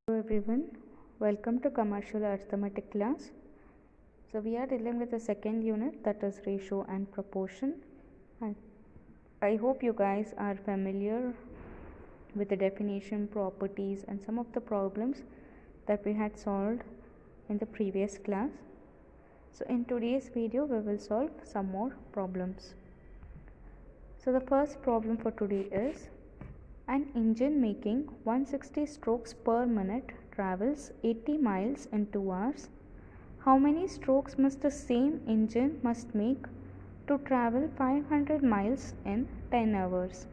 Hello everyone, welcome to Commercial Arithmetic class. So we are dealing with the second unit, that is ratio and proportion. I hope you guys are familiar with the definition, properties and some of the problems that we had solved in the previous class. So in today's video we will solve some more problems. So the first problem for today is an engine making 160 strokes per minute travels 80 miles in 2 hours. How many strokes must the same engine must make to travel 500 miles in 10 hours?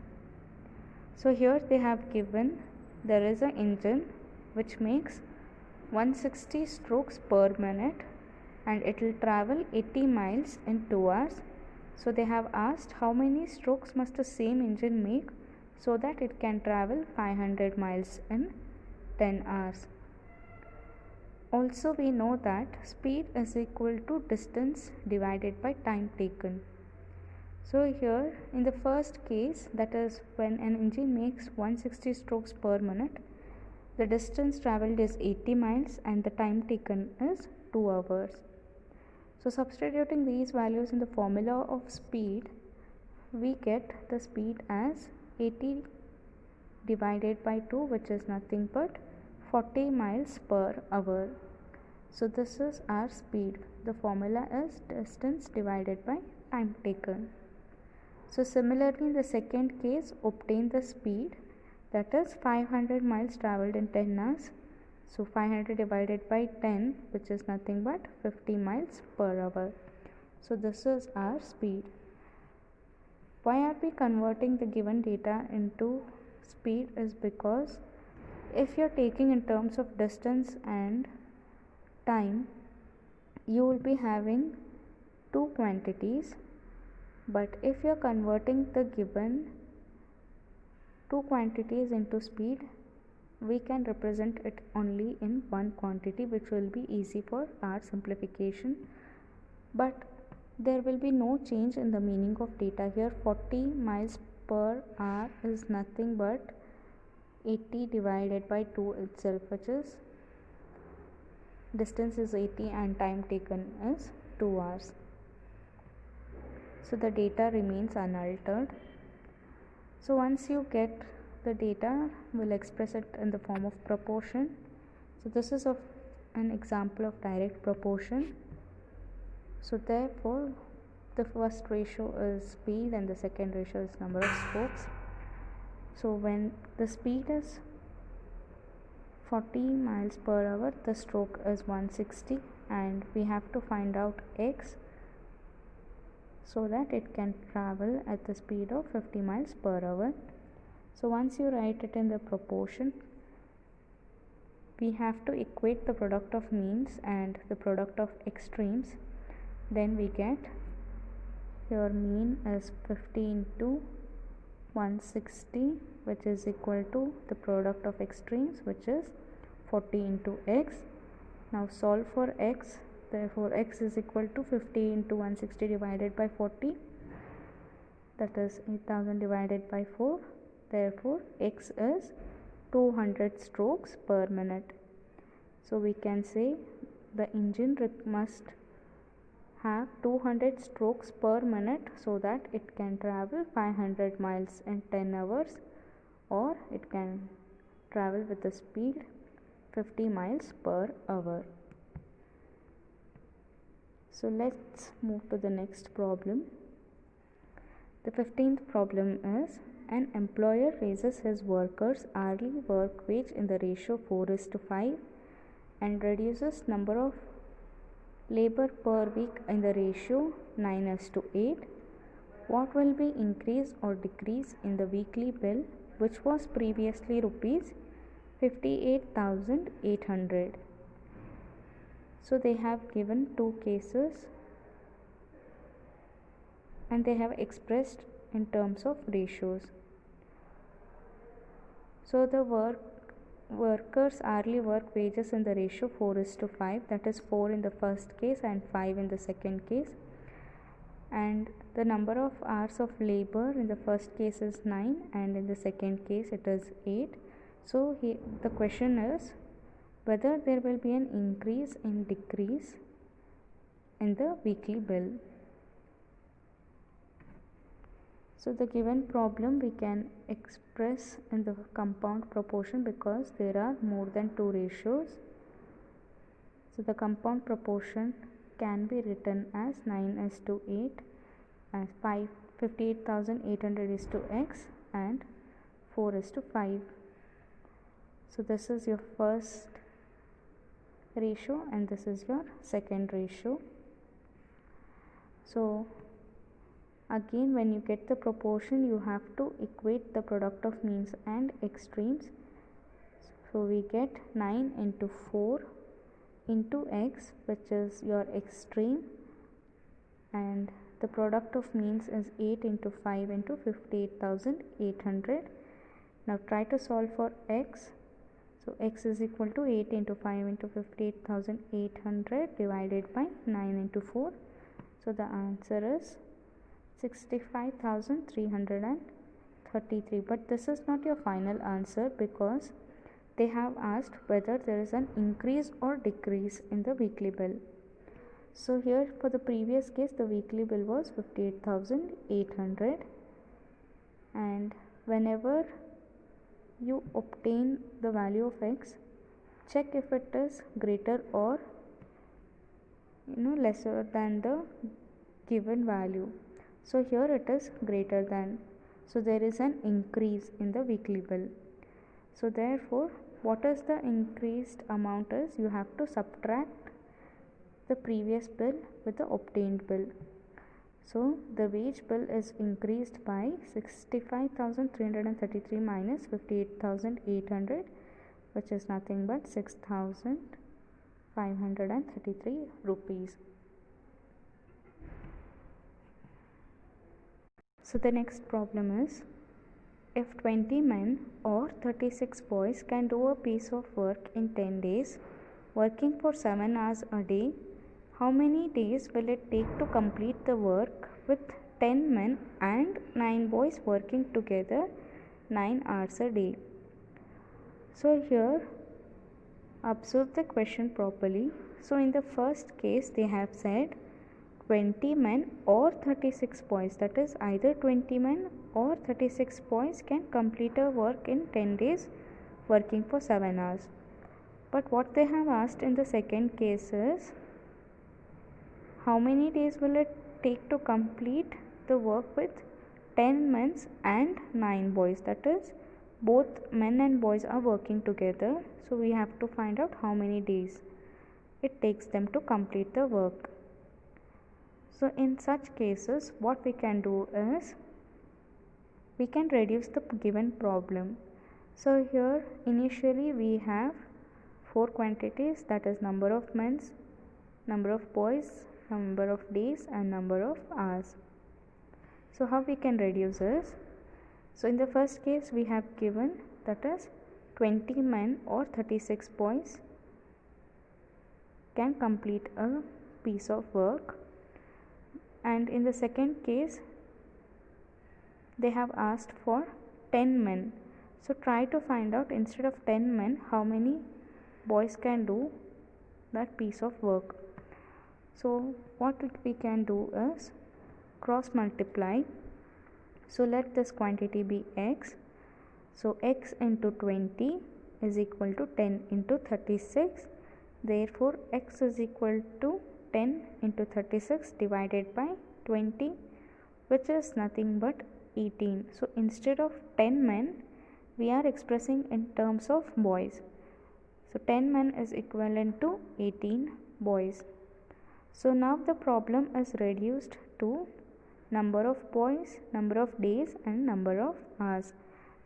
So here they have given there is an engine which makes 160 strokes per minute and it will travel 80 miles in 2 hours. So they have asked how many strokes must the same engine make so that it can travel 500 miles in 10 hours. Also we know that speed is equal to distance divided by time taken. So here in the first case, that is when an engine makes 160 strokes per minute, the distance travelled is 80 miles and the time taken is 2 hours. So substituting these values in the formula of speed, we get the speed as 80 divided by 2, which is nothing but 40 miles per hour. So this is our speed. The formula is distance divided by time taken. So similarly in the second case, obtain the speed, that is 500 miles travelled in 10 hours. So 500 divided by 10, which is nothing but 50 miles per hour. So this is our speed. Why are we converting the given data into speed is because if you're taking in terms of distance and time, you will be having two quantities, but if you're converting the given two quantities into speed, we can represent it only in one quantity, which will be easy for our simplification. But there will be no change in the meaning of data here. 40 miles per hour is nothing but 80 divided by 2 itself, which is distance is 80 and time taken is 2 hours. So the data remains unaltered. So once you get the data, we'll express it in the form of proportion. So this is an example of direct proportion. So therefore the first ratio is speed and the second ratio is number of strokes. So when the speed is 40 miles per hour, the stroke is 160 and we have to find out x so that it can travel at the speed of 50 miles per hour. So once you write it in the proportion, we have to equate the product of means and the product of extremes. Then we get your mean is 50 into 160, which is equal to the product of extremes, which is 40 into x. Now solve for x. Therefore x is equal to 50 into 160 divided by 40, that is 8000 divided by 4. Therefore x is 200 strokes per minute. So we can say the engine must have 200 strokes per minute so that it can travel 500 miles in 10 hours, or it can travel with the speed 50 miles per hour. So let's move to the next problem. The 15th problem is an employer raises his workers' hourly work wage in the ratio 4:5 and reduces number of labor per week in the ratio 9:8. What will be increase or decrease in the weekly bill, which was previously rupees 58,800? So they have given two cases and they have expressed in terms of ratios. So the workers' hourly work wages in the ratio 4:5, that is 4 in the first case and 5 in the second case, and the number of hours of labor in the first case is 9 and in the second case it is 8. So the question is whether there will be an increase and decrease in the weekly bill. So the given problem we can express in the compound proportion because there are more than two ratios. So the compound proportion can be written as 9:8, as 58,800 is to x and 4:5. So this is your first ratio and this is your second ratio. So again, when you get the proportion, you have to equate the product of means and extremes. So we get 9 into 4 into x, which is your extreme, and the product of means is 8 into 5 into 58,800. Now try to solve for x. So x is equal to 8 into 5 into 58,800 divided by 9 into 4. So the answer is 65,333. But this is not your final answer because they have asked whether there is an increase or decrease in the weekly bill. So here for the previous case, the weekly bill was 58,800, and whenever you obtain the value of x, check if it is greater or lesser than the given value. So here it is greater than, so there is an increase in the weekly bill. So therefore, what is the increased amount is, you have to subtract the previous bill with the obtained bill. So the wage bill is increased by 65,333 minus 58,800, which is nothing but 6,533 rupees. So the next problem is, if 20 men or 36 boys can do a piece of work in 10 days, working for 7 hours a day, how many days will it take to complete the work with 10 men and 9 boys working together 9 hours a day? So here observe the question properly. So in the first case they have said 20 men or 36 boys, that is either 20 men or 36 boys can complete a work in 10 days working for 7 hours. But what they have asked in the second case is, how many days will it take to complete the work with 10 men and 9 boys, that is both men and boys are working together. So we have to find out how many days it takes them to complete the work. So in such cases, what we can do is, we can reduce the given problem. So here initially we have 4 quantities, that is number of men, number of boys, number of days and number of hours. So how we can reduce this? So in the first case we have given, that is 20 men or 36 boys can complete a piece of work, and in the second case they have asked for 10 men. So try to find out, instead of 10 men, how many boys can do that piece of work. So what we can do is cross multiply. So let this quantity be x. So x into 20 is equal to 10 into 36. Therefore x is equal to 10 into 36 divided by 20, which is nothing but 18. So instead of 10 men, we are expressing in terms of boys. So 10 men is equivalent to 18 boys. So now the problem is reduced to number of boys, number of days and number of hours.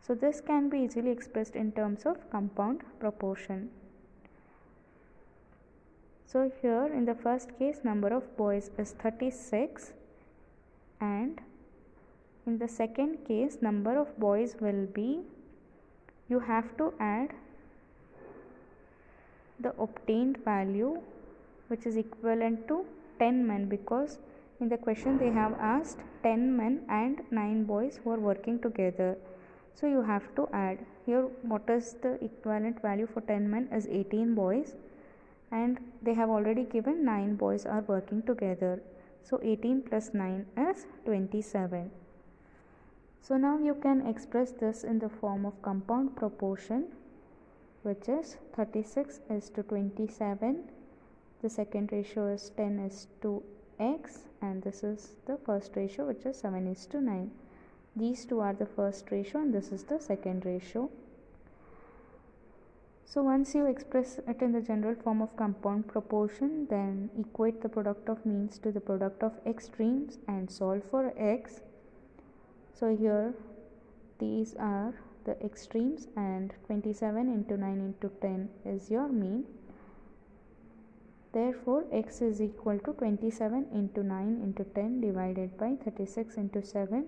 So this can be easily expressed in terms of compound proportion. So here in the first case, number of boys is 36, and in the second case number of boys will be, you have to add the obtained value, which is equivalent to 10 men, because in the question they have asked 10 men and 9 boys who are working together. So you have to add. here what is the equivalent value for 10 men is 18 boys, and they have already given 9 boys are working together. So 18 plus 9 is 27. So now you can express this in the form of compound proportion, which is 36 is to 27. The second ratio is 10 is to x, and this is the first ratio, which is 7 is to 9. These two are the first ratio and this is the second ratio. So once you express it in the general form of compound proportion, then equate the product of means to the product of extremes and solve for x. So here these are the extremes, and 27 into 9 into 10 is your mean. Therefore x is equal to 27 into 9 into 10 divided by 36 into 7,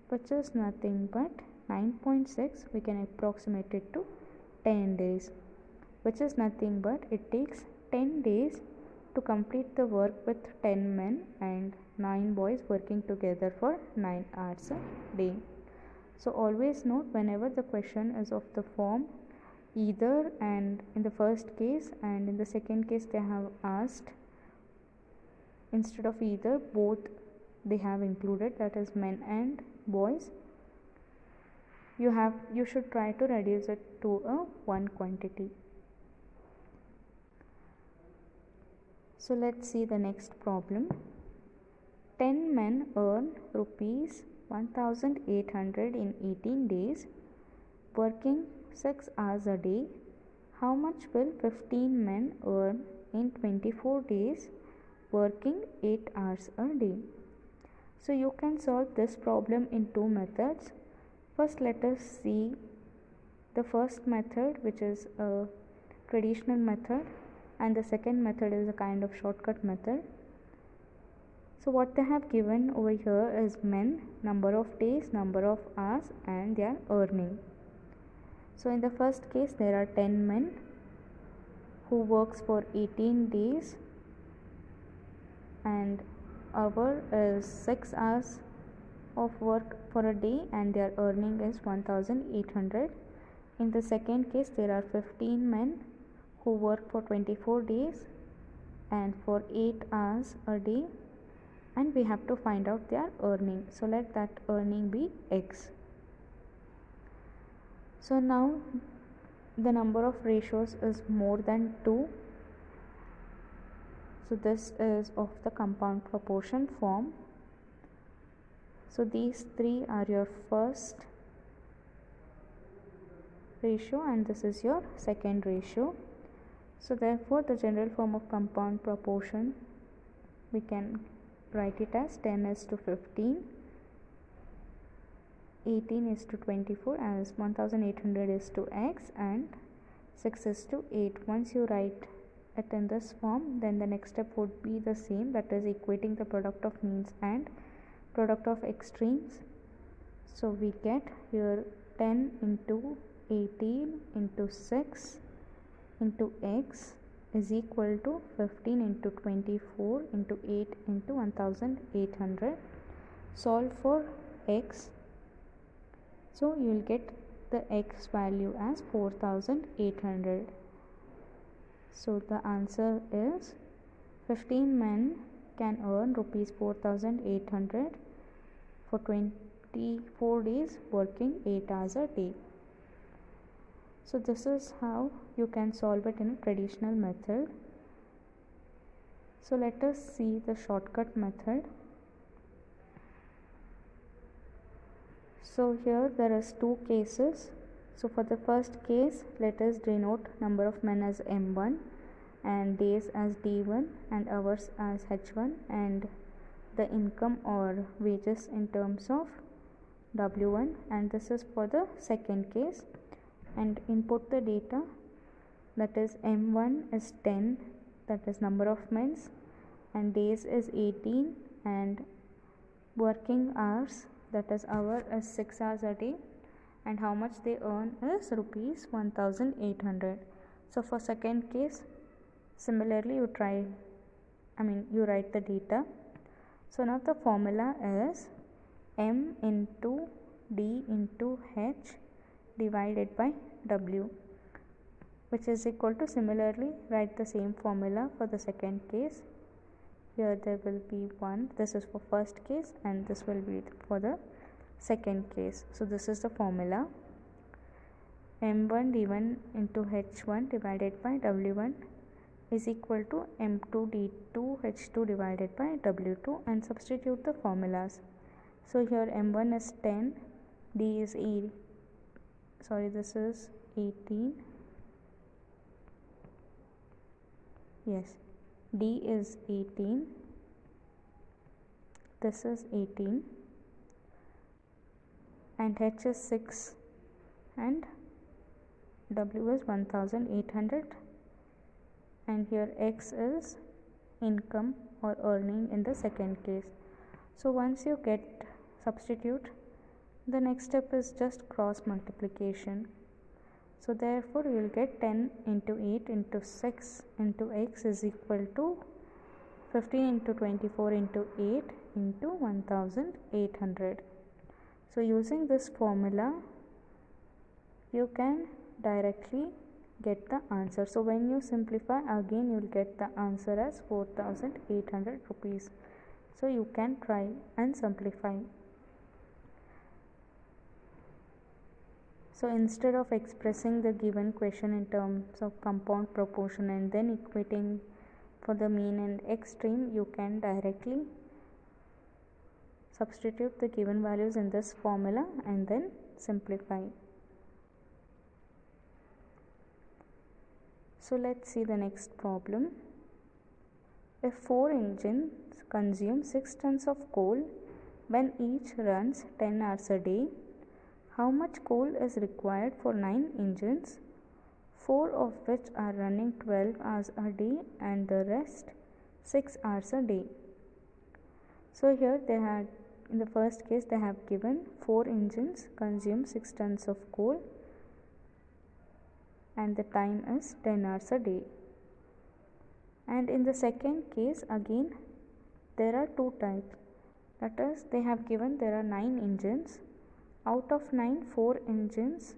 which is nothing but 9.6. We can approximate it to 10 days, which is nothing but it takes 10 days to complete the work with 10 men and 9 boys working together for 9 hours a day. So always note, whenever the question is of the form either and in the first case, and in the second case they have asked instead of either both they have included, that is men and boys, you should try to reduce it to a one quantity. So let's see the next problem. 10 men earn rupees 1800 in 18 days, working 6 hours a day. How much will 15 men earn in 24 days, working 8 hours a day? So you can solve this problem in two methods. First, let us see the first method, which is a traditional method, and the second method is a kind of shortcut method. So what they have given over here is men, number of days, number of hours, and their earning. So in the first case there are 10 men who works for 18 days, and hour is 6 hours of work for a day, and their earning is 1800. In the second case there are 15 men who work for 24 days and for 8 hours a day, and we have to find out their earning. So let that earning be x. So now the number of ratios is more than 2. So this is of the compound proportion form. So these three are your first ratio and this is your second ratio. So therefore the general form of compound proportion, we can write it as 10 is to 15, 18 is to 24, as 1800 is to x, and 6 is to 8. Once you write it in this form, then the next step would be the same, that is equating the product of means and product of extremes. So we get here 10 into 18 into 6 into x is equal to 15 into 24 into 8 into 1800. Solve for x. So you will get the x value as 4800. So the answer is 15 men can earn rupees 4800 for 24 days, working 8 hours a day. So this is how you can solve it in a traditional method. So let us see the shortcut method. So here there is two cases. So for the first case, let us denote number of men as M1 and days as D1 and hours as H1 and the income or wages in terms of W1, and this is for the second case. And input the data, that is M1 is 10, that is number of men, and days is 18, and working hours, that is hour, is 6 hours a day, and how much they earn is rupees 1800. So for second case, similarly you write the data. So now the formula is M into D into H divided by W, which is equal to, similarly write the same formula for the second case. Here there will be 1, this is for first case, and this will be for the second case. So this is the formula: M1 D1 into H1 divided by W1 is equal to M2 D2 H2 divided by W2, and substitute the formulas. So here M1 is 10, D is 8, this is 18, yes, D is 18, this is 18, and H is 6, and W is 1800, and here X is income or earning in the second case. So once you get substitute, the next step is just cross multiplication. So therefore you will get 10 into 8 into 6 into X is equal to 15 into 24 into 8 into 1800. So using this formula you can directly get the answer. So when you simplify again, you will get the answer as 4800 rupees. So you can try and simplify. So instead of expressing the given question in terms of compound proportion and then equating for the mean and extreme, you can directly substitute the given values in this formula and then simplify. So let's see the next problem. If 4 engines consume 6 tons of coal when each runs 10 hours a day, how much coal is required for 9 engines, 4 of which are running 12 hours a day and the rest 6 hours a day? So here they had, in the first case they have given 4 engines consume 6 tons of coal and the time is 10 hours a day. And in the second case again there are 2 types, that is they have given there are 9 engines. Out of 9, 4 engines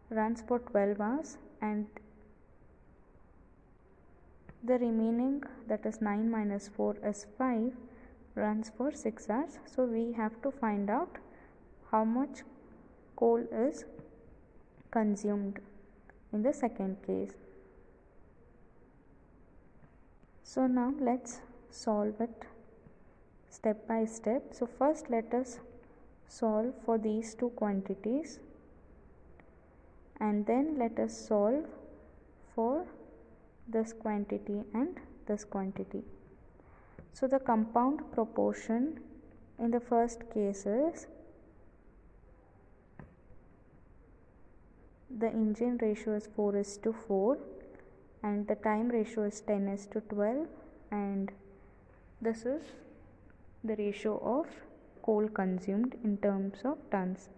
runs for 12 hours and the remaining, that is 9 minus 4 is 5, runs for 6 hours. So we have to find out how much coal is consumed in the second case. So now let's solve it step by step. So first let us solve for these 2 quantities and then let us solve for this quantity and this quantity. So the compound proportion in the first case is the engine ratio is 4:4 and the time ratio is 10:12, and this is the ratio of coal consumed in terms of tons.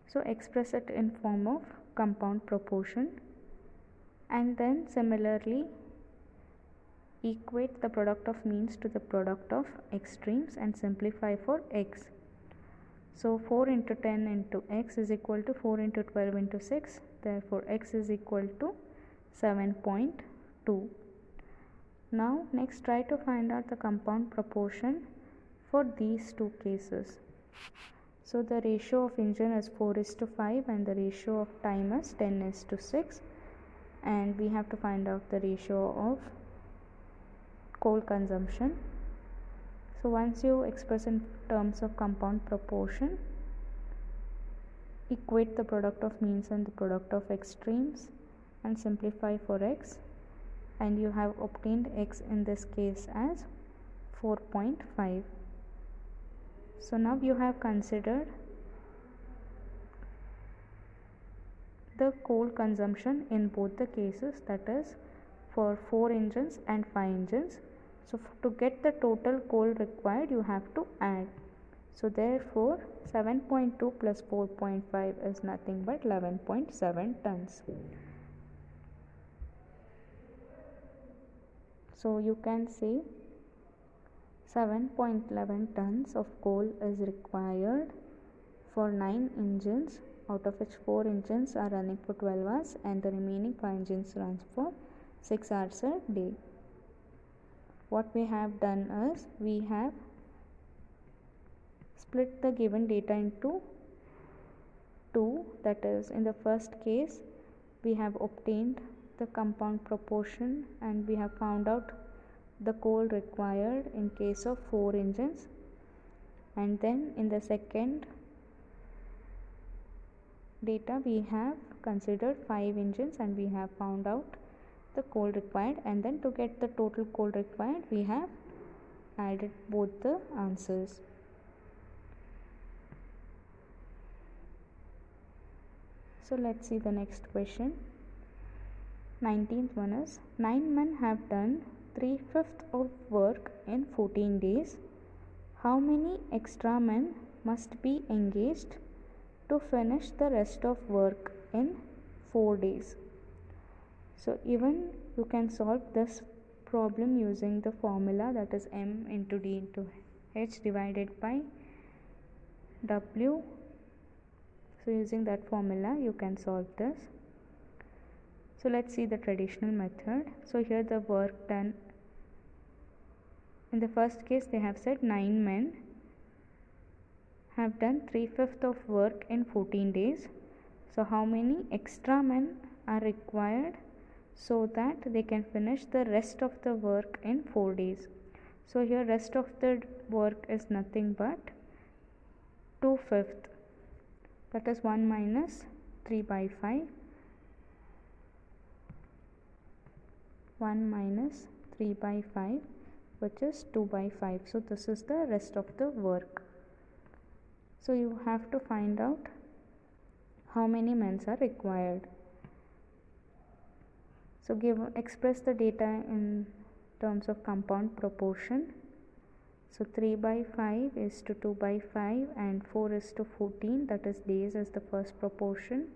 So express it in form of compound proportion and then similarly equate the product of means to the product of extremes and simplify for X. So 4 into 10 into X is equal to 4 into 12 into 6, therefore X is equal to 7.2. Now next try to find out the compound proportion for these 2 cases. So the ratio of engine is 4:5 and the ratio of time is 10:6, and we have to find out the ratio of coal consumption. So once you express in terms of compound proportion, equate the product of means and the product of extremes and simplify for X, and you have obtained X in this case as 4.5. So now you have considered the coal consumption in both the cases, that is for 4 engines and 5 engines. So to get the total coal required you have to add. So therefore 7.2 plus 4.5 is nothing but 11.7 tons. So you can say 7.11 tons of coal is required for 9 engines out of which 4 engines are running for 12 hours and the remaining 5 engines runs for 6 hours a day. What we have done is we have split the given data into two. That is, in the first case we have obtained the compound proportion and we have found out the coal required in case of 4 engines, and then in the second data we have considered 5 engines and we have found out the coal required, and then to get the total coal required we have added both the answers. So let's see the next question. 19th one is 9 men have done 3/5 of work in 14 days. How many extra men must be engaged to finish the rest of work in 4 days? So even you can solve this problem using the formula, that is m into d into h divided by w. So using that formula you can solve this. So let's see the traditional method. So here the work done, in the first case they have said 9 men have done 3/5 of work in 14 days. So how many extra men are required so that they can finish the rest of the work in 4 days? So here rest of the work is nothing but 2/5, that is 1 minus 3 by 5, 1 minus 3 by 5, which is 2 by 5. So this is the rest of the work. So you have to find out how many men are required. So express the data in terms of compound proportion. So 3 by 5 is to 2 by 5 and 4 is to 14, that is days is the first proportion,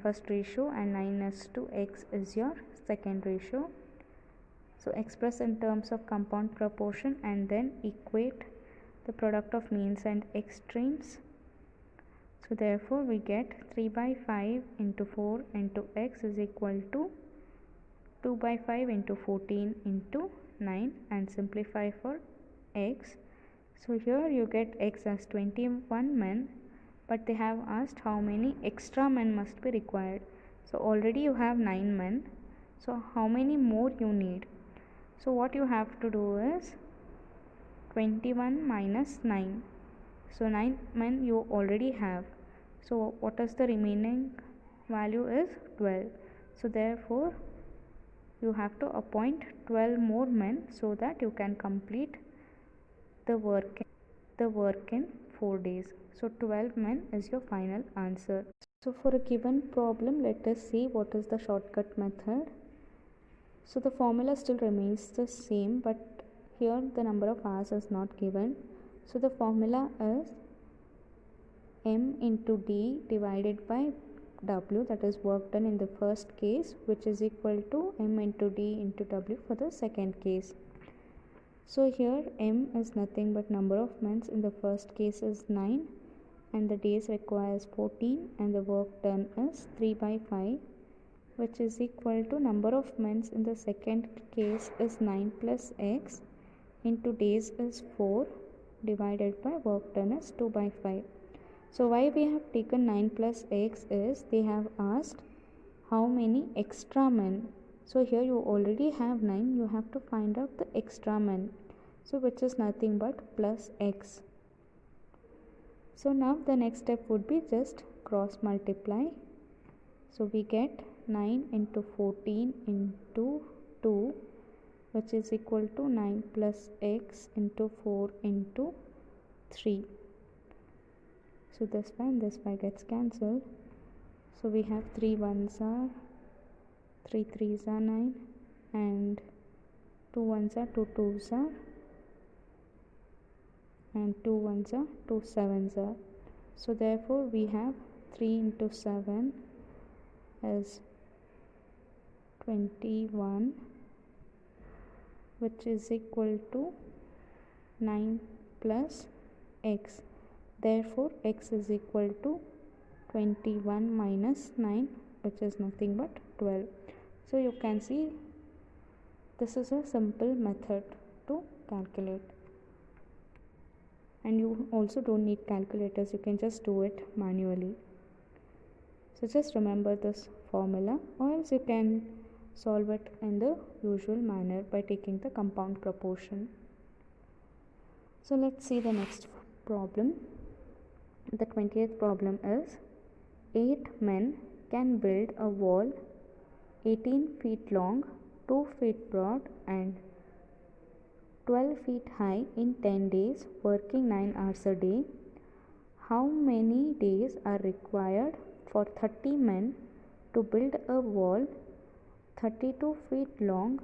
first ratio, and 9 is to x is your second ratio. So express in terms of compound proportion and then equate the product of means and extremes. So therefore we get 3 by 5 into 4 into x is equal to 2 by 5 into 14 into 9, and simplify for x. So here you get x as 21 men, but they have asked how many extra men must be required. So already you have 9 men, so how many more you need? So what you have to do is 21 minus 9. So 9 men you already have. So what is the remaining value is 12. So therefore you have to appoint 12 more men so that you can complete the work in 4 days. So 12 men is your final answer. So for a given problem, let us see what is the shortcut method. So the formula still remains the same, but here the number of hours is not given. So the formula is m into d divided by w, that is work done in the first case, which is equal to m into d into w for the second case. So here m is nothing but number of men in the first case is 9 and the days requires 14 and the work done is 3 by 5, which is equal to number of men in the second case is 9 plus x into days is 4 divided by work done is 2 by 5. So why we have taken 9 plus x is they have asked how many extra men. So here you already have 9, you have to find out the extra men, so which is nothing but plus x. So now the next step would be just cross multiply. So we get 9 into 14 into 2, which is equal to 9 plus x into 4 into 3. So this 5 gets cancelled. So we have 3 1s are 3 3s are 9 and 2 1s are 2 2s are and 2 1s are 2 7s are. So therefore we have 3 into 7 is 21, which is equal to 9 plus x. Therefore x is equal to 21 minus 9, which is nothing but 12. So you can see this is a simple method to calculate, and you also don't need calculators, you can just do it manually. So just remember this formula, or else you can solve it in the usual manner by taking the compound proportion. So let's see the next problem. The 20th problem is 8 men can build a wall 18 feet long, 2 feet broad and 12 feet high in 10 days, working 9 hours a day. How many days are required for 30 men to build a wall 32 feet long,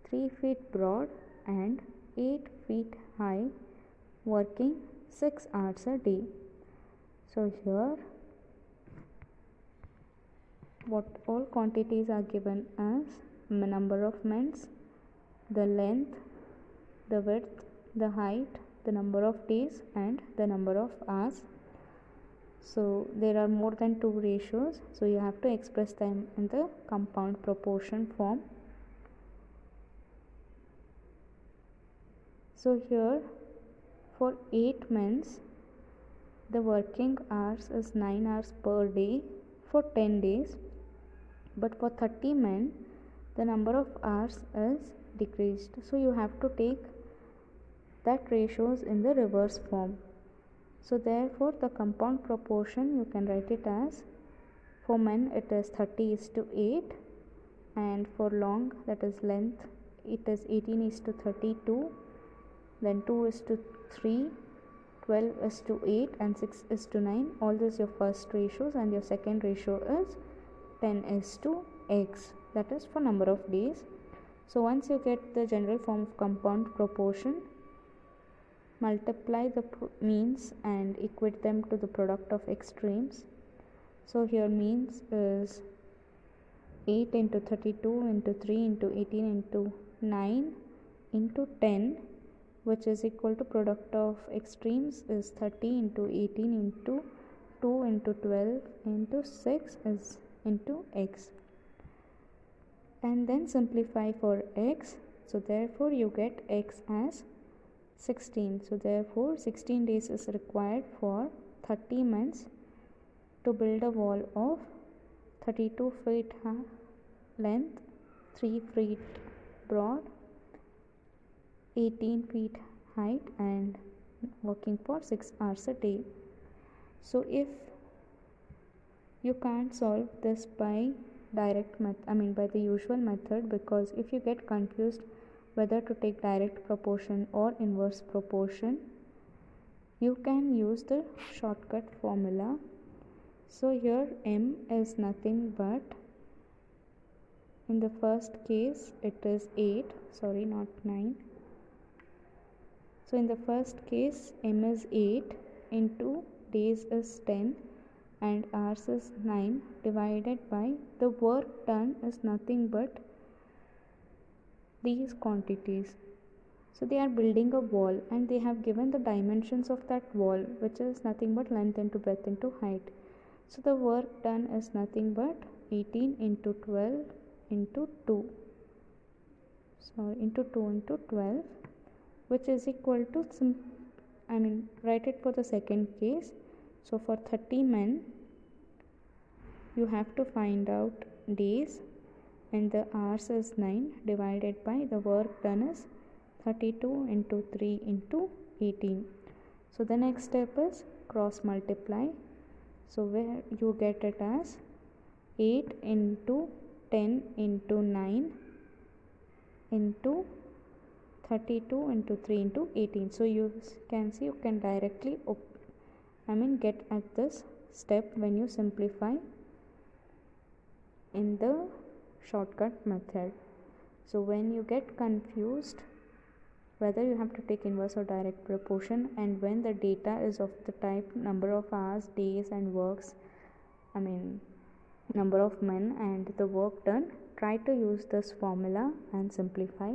3 feet broad and 8 feet high, working 6 hours a day? So here what all quantities are given as number of men, the length, the width, the height, the number of days and the number of hours. So there are more than 2 ratios, so you have to express them in the compound proportion form. So here for 8 men the working hours is 9 hours per day for 10 days, but for 30 men the number of hours is decreased, so you have to take that ratios in the reverse form. So therefore the compound proportion you can write it as, for men it is 30:8, and for long, that is length, it is 18:32, then 2:3, 12:8 and 6:9. All this your first ratios, and your second ratio is 10:x, that is for number of days. So once you get the general form of compound proportion, multiply the means and equate them to the product of extremes. So here means is 8 into 32 into 3 into 18 into 9 into 10, which is equal to product of extremes is 30 into 18 into 2 into 12 into 6 is into x. And then simplify for x. So therefore you get x as 16. So therefore 16 days is required for 30 men to build a wall of 32 feet length, 3 feet broad, 18 feet height and working for 6 hours a day. So if you can't solve this by direct by the usual method, because if you get confused whether to take direct proportion or inverse proportion, you can use the shortcut formula. So here m is nothing but, in the first case it is 8, sorry not 9. So in the first case m is 8 into days is 10 and hours is 9 divided by the work done is nothing but these quantities. So they are building a wall and they have given the dimensions of that wall, which is nothing but length into breadth into height. So the work done is nothing but 18 into 12 into 2 into 2 into 12, which is equal to write it for the second case. So for 30 men you have to find out days, and the hours is 9 divided by the work done is 32 into 3 into 18. So the next step is cross multiply. So where you get it as 8 into 10 into 9 into 32 into 3 into 18. So you can see you can directly get at this step when you simplify in the shortcut method. So when you get confused whether you have to take inverse or direct proportion, and when the data is of the type number of hours, days and works, number of men and the work done, try to use this formula and simplify.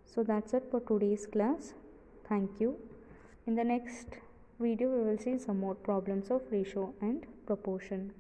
So that's it for today's class. Thank you. In the next video we will see some more problems of ratio and proportion.